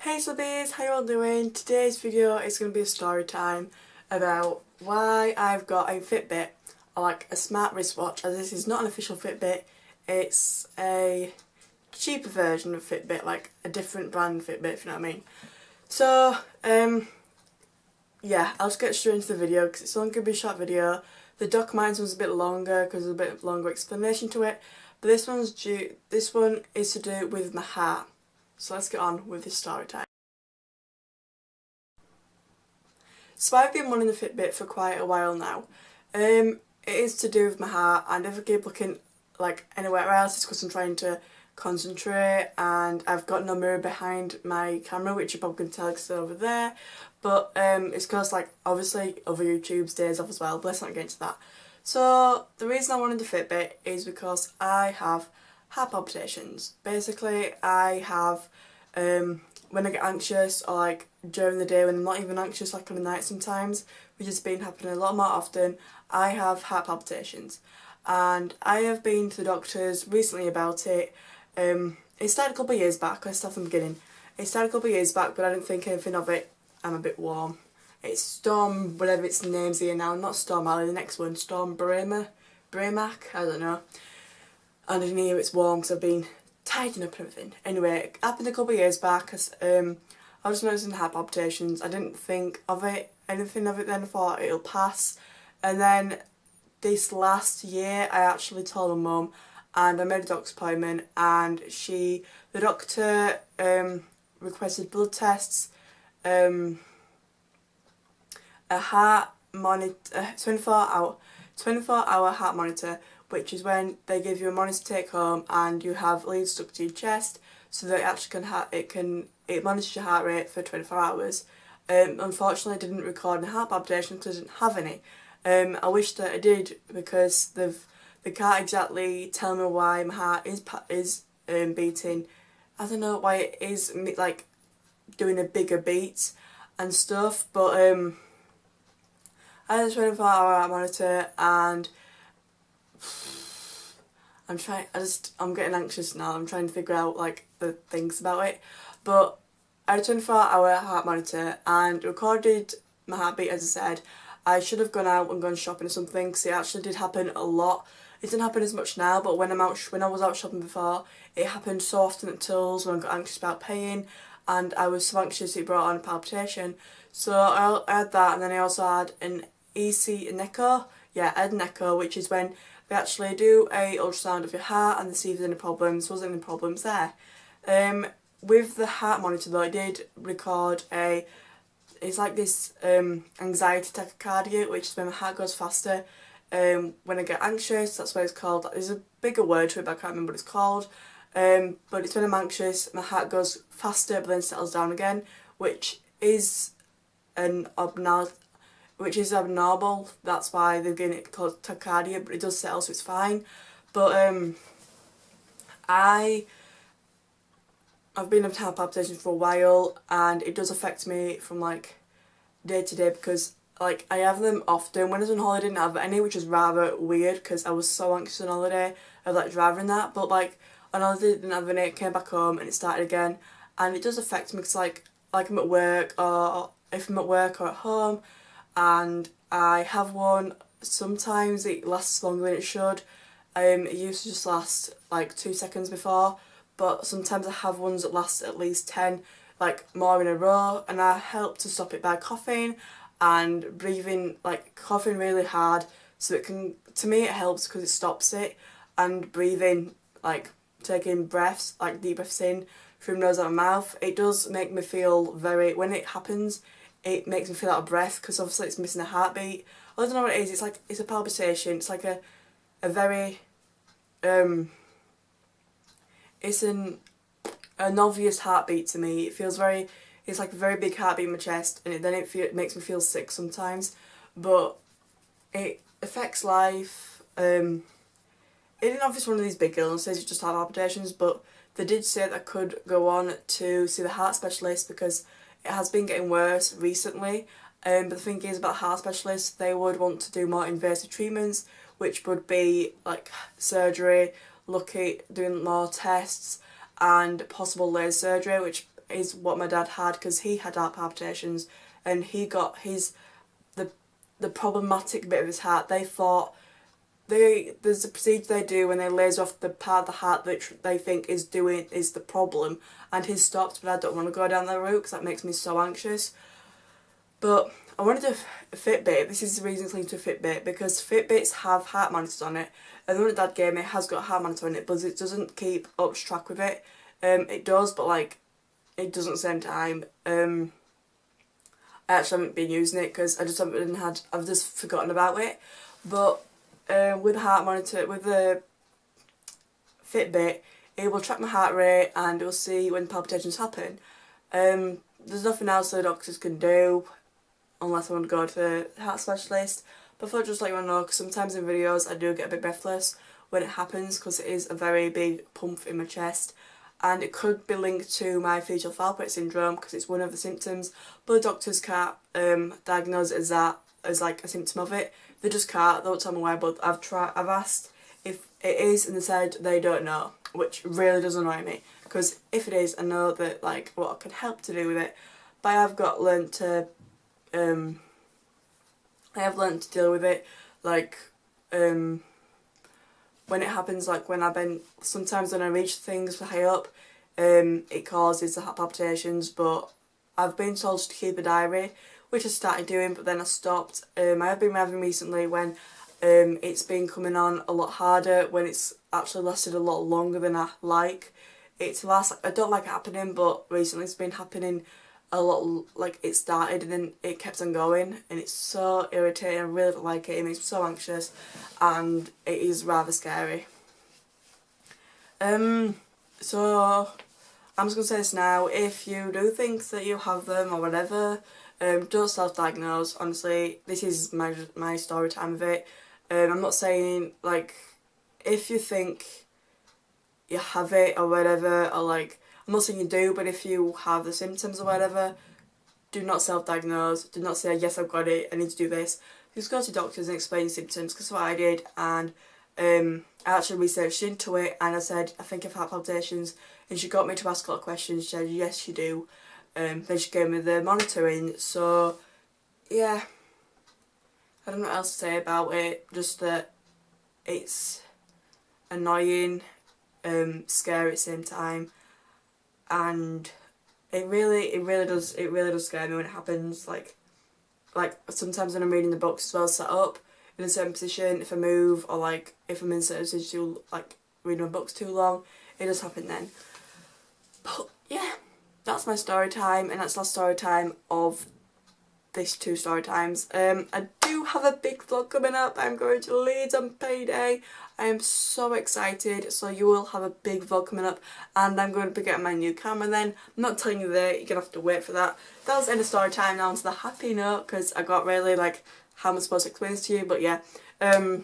Hey subbies, how you all doing? Today's video is going to be a story time about why I've got a Fitbit, or like a smart wristwatch, as this is not an official Fitbit, it's a cheaper version of Fitbit, like a different brand Fitbit, if you know what I mean. So, yeah, I'll just get straight into the video because it's only going to be a short video. The Doc Minds one's a bit longer because there's a bit longer explanation to it, but this one is to do with my heart. So let's get on with this story time. So I've been wanting the Fitbit for quite a while now. It is to do with my heart, and if I keep looking like anywhere else it's because I'm trying to concentrate, and I've got no mirror behind my camera, which you probably can tell because it's over there, but it's because like obviously other YouTube stays off as well, but let's not get into that. So the reason I wanted the Fitbit is because I have heart palpitations. Basically I have when I get anxious, or like during the day when I'm not even anxious, like on the night sometimes, which has been happening a lot more often, I have heart palpitations. And I have been to the doctors recently about it. It started a couple of years back. Let's start from the beginning. It started a couple of years back, but I didn't think anything of it. I'm a bit warm. It's Storm, whatever its name's here now, not Storm Alley, the next one, Storm Bremac, I don't know. And in here it's warm because I've been tidying up and everything. Anyway, it happened a couple of years back because I was noticing heart palpitations. I didn't think of it, anything of it then. I thought it'll pass. And then this last year I actually told my mum, and I made a doctor's appointment, and the doctor requested blood tests, a heart monitor, 24-hour heart monitor, which is when they give you a monitor to take home and you have leads stuck to your chest so that it actually it monitors your heart rate for 24 hours. Unfortunately I didn't record any heart palpitations because I didn't have any. I wish that I did, because they can't exactly tell me why my heart is beating. I don't know why it is like doing a bigger beat and stuff, but I had a 24-hour heart monitor, and I'm getting anxious now. I'm trying to figure out like the things about it, but I had a 24-hour heart monitor and recorded my heartbeat. As I said, I should have gone out and gone shopping or something, because it actually did happen a lot. It didn't happen as much now, but when I was out shopping before, it happened so often at tools when I got anxious about paying, and I was so anxious it brought on a palpitation. So I had that, and then I also had an echo. Yeah, I had an echo, which is when they actually do a ultrasound of your heart and they see if there's any problems. There wasn't any problems there. With the heart monitor though, I did record it's like this anxiety tachycardia, which is when my heart goes faster. When I get anxious, that's what it's called. There's a bigger word to it, but I can't remember what it's called. But it's when I'm anxious, my heart goes faster but then settles down again, which is abnormal. That's why they're getting it called tachycardia, but it does settle, so it's fine. But I've been having heart palpitations for a while, and it does affect me from like day to day, because like I have them often. When I was on holiday I didn't have any, which was rather weird because I was so anxious on holiday of like driving that, but like on holiday I didn't have any, came back home and it started again, and it does affect me because like I'm at work, or if I'm at work or at home and I have one, sometimes it lasts longer than it should. It used to just last like 2 seconds before, but sometimes I have ones that last at least 10, like more in a row, and I help to stop it by coughing and breathing, like coughing really hard, so it can, to me it helps because it stops it, and breathing, like taking breaths, like deep breaths in through my nose out my mouth. It does make me feel when it happens, it makes me feel out of breath because obviously it's missing a heartbeat. I don't know what it is, it's a palpitation, it's like a very it's an obvious heartbeat to me. It feels it's like a very big heartbeat in my chest, and it makes me feel sick sometimes, but it affects life. It didn't obviously one of these big illnesses, it's just heart palpitations, but they did say that I could go on to see the heart specialist because it has been getting worse recently. But the thing is about heart specialists, they would want to do more invasive treatments, which would be like surgery, doing more tests and possible laser surgery, which is what my dad had, because he had heart palpitations and he got the problematic bit of his heart. They thought there's a procedure they do when they laser off the part of the heart that they think is the problem, and his stopped, but I don't want to go down that route because that makes me so anxious. But I wanted a Fitbit. This is the reason it's linked to a Fitbit, because Fitbits have heart monitors on it, and the one that Dad gave me has got a heart monitor on it, but it doesn't keep up track with it. It does, but like it doesn't same time. I actually haven't been using it because I've just forgotten about it. But with the heart monitor, with the Fitbit, it will track my heart rate and it will see when palpitations happen. There's nothing else the doctors can do unless I want to go to a heart specialist. But I thought I'd just let you all know, because sometimes in videos I do get a bit breathless when it happens, because it is a very big pump in my chest. And it could be linked to my fetal palpate syndrome, because it's one of the symptoms, but the doctors can't diagnose it as like a symptom of it. They just can't, they won't tell me why, but I've asked if it is, and they said they don't know, which really does annoy me, because if it is, I know that like what I can help to do with it. But I have learnt to deal with it, like when it happens, like sometimes when I reach things for high up, it causes the heart palpitations. But I've been told to keep a diary, which I started doing, but then I stopped. I have been having recently when it's been coming on a lot harder, when it's actually lasted a lot longer than I like it to last. I don't like it happening, but recently it's been happening a lot. Like it started and then it kept on going, and it's so irritating. I really don't like it. It makes me so anxious, and it is rather scary. So I'm just gonna say this now. If you do think that you have them or whatever, don't self-diagnose. Honestly, this is my story time of it. I'm not saying like if you think you have it or whatever, or like I'm not saying you do, but if you have the symptoms or whatever, do not self-diagnose. Do not say, yes, I've got it, I need to do this. Just go to doctors and explain your symptoms, because that's what I did. And I actually researched into it, and I said, I think I've had palpitations, and she got me to ask a lot of questions. She said, yes, you do. Then she gave me the monitoring. So yeah, I don't know what else to say about it, just that it's annoying, scary at the same time, and it really does scare me when it happens. Like sometimes when I'm reading the books as well, set up in a certain position, if I move, or like if I'm in a certain position, like reading my books too long, it does happen then. But yeah, that's my story time, and that's the last story time of this 2 story times. I do have a big vlog coming up. I'm going to Leeds on payday. I am so excited, so you will have a big vlog coming up, and I'm going to be getting my new camera then. I'm not telling you that, you're going to have to wait for that. That was the end of story time. Now onto the happy note, because I got really like, how am I supposed to explain this to you? But yeah, now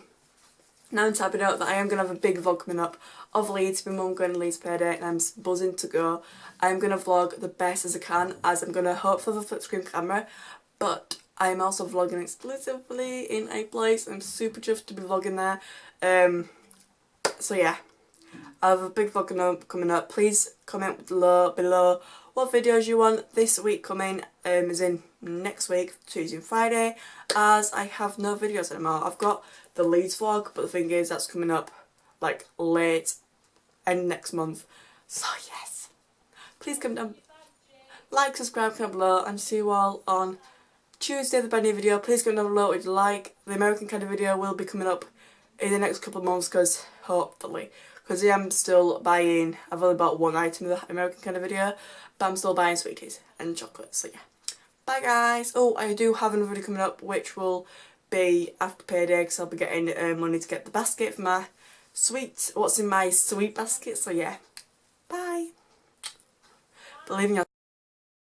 onto the happy note that I am going to have a big vlog coming up of Leeds. My mum going to Leeds payday, and I'm buzzing to go. I'm going to vlog the best as I can, as I'm going to hopefully have a flip screen camera, but I'm also vlogging exclusively in a place. I'm super chuffed to be vlogging there. So yeah, I have a big vlog coming up. Please comment below what videos you want this week coming, as in next week, Tuesday and Friday, as I have no videos anymore. I've got the Leeds vlog, but the thing is that's coming up like late and next month. So yes, please comment down, like, subscribe, comment below, and see you all on Tuesday, the brand new video. Please comment down below what you like. The American kind of video will be coming up in the next couple of months, because hopefully, because I'm still buying, I've only bought one item of the American kind of video, but I'm still buying sweeties and chocolates. So yeah, bye guys. Oh, I do have another video coming up, which will be after payday, because I'll be getting money to get the basket for my what's in my sweet basket. So yeah, bye. Believe in yourself.